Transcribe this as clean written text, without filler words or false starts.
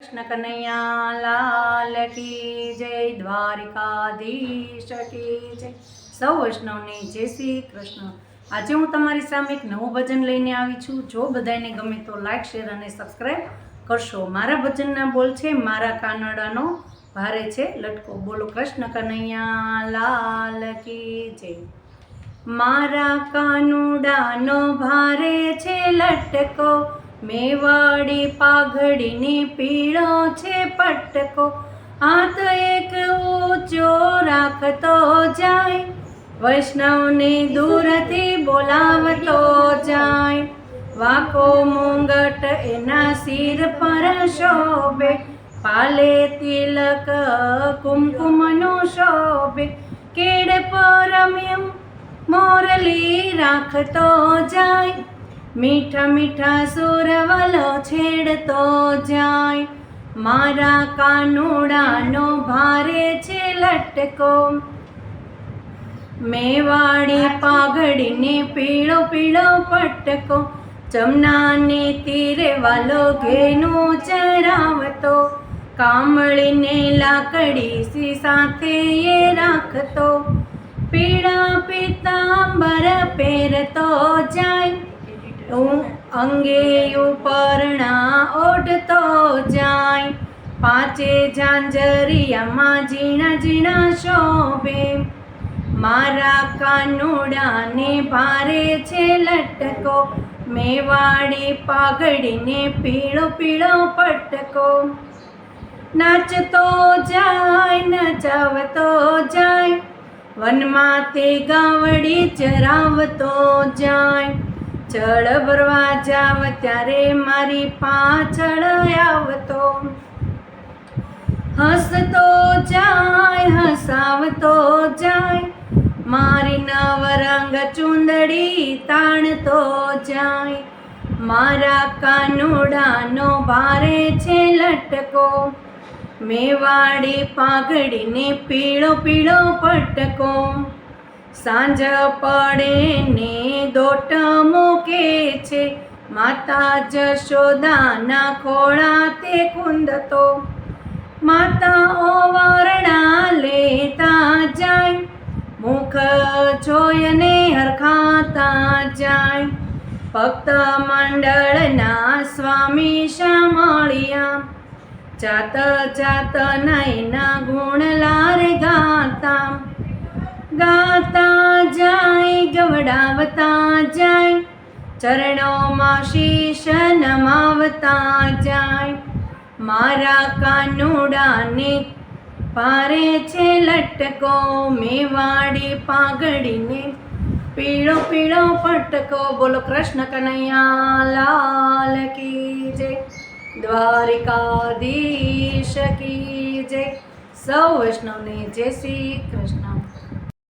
कृष्ण कन्हैया लाल की जय, દ્વારિકાધીશ की जय। સૌ વૈષ્ણવને જય શ્રી કૃષ્ણ। આજે હું તમારી સામે એક નવું ભજન લઈને આવી છું। જો બધાને ગમે તો લાઈક શેર અને સબસ્ક્રાઈબ કરશો। મારા ભજનના બોલ છે, મારા કાનડાનો ભારે છે લટકો। બોલો કૃષ્ણ કન્હૈયા લાલ की जय। મારા કાનુડાનો ભારે છે લટકો, મેવાડી પાઘડીને પીળો છે પટકો। હાથ એક ઊંચો રાખતો જાય, વૈષ્ણવને દૂરથી બોલાવતો જાય। વાકો મુંગટ એના શિર પર શોભે, પાલે તિલક કુમકુમનો શોભે। કેડ પરમ્યમ મોરલી રાખતો જાય, મીઠા મીઠા સુરવલો છેડતો જાય। મારા કાનુડાનો ભારે છે લટકો, મેવાડી પાઘડીને પીળો પીળો પટકો। જમનાને તીરે વાલો ઘેનું ચરાવતો, કામળીને લાકડી સાથે એ રાખતો। પીળા પીતાંબર પહેરતો જાય, અંગે ઉપરણા ઓઢતો જાય। પાંચે ઝાંઝરિયામાં ઝીણા ઝીણા શોભે, મારા કાનુડાને ભારે છે લટકો, મેવાડી પાઘડીને પીળો પીળો પટકો। નાચતો જાય નચાવતો જાય, વનમાં તે ગાવડી ચરાવતો જાય। જળ ભરવા જાવ ત્યારે મારી પાછળ આવતો, હસતો જાય હસાવતો જાય। મારી નવરંગ ચૂંદડી તાણતો જાય, મારા કાનુડાનો ભારે છે લટકો, મેવાડી પાઘડીને પીળો પીળો પટકો। સાંજ પડે ને દોટ મૂકે છે, માતા જશોદાના ખોળા તે કુંદતો। માતા ઓવારણા લેતા જાય, મુખ જોઈને હરખાતા જાય। ભક્ત મંડળના સ્વામી શામળિયા, જાત જાત નયના ગુણ લાર ગાતા। ગાતા જાય ગવડાવતા જાય, ચરણોમાં શીશ નમાવતા જાય। મારા કાનુડાને ભારે છે લટકો, મેવાડી પાઘડીને પીળો પીળો પટકો। બોલો કૃષ્ણ કન્હૈયા લાલ की जय, દ્વારિકાધીશ की जय। સૌ વૈષ્ણવને જય શ્રી કૃષ્ણ।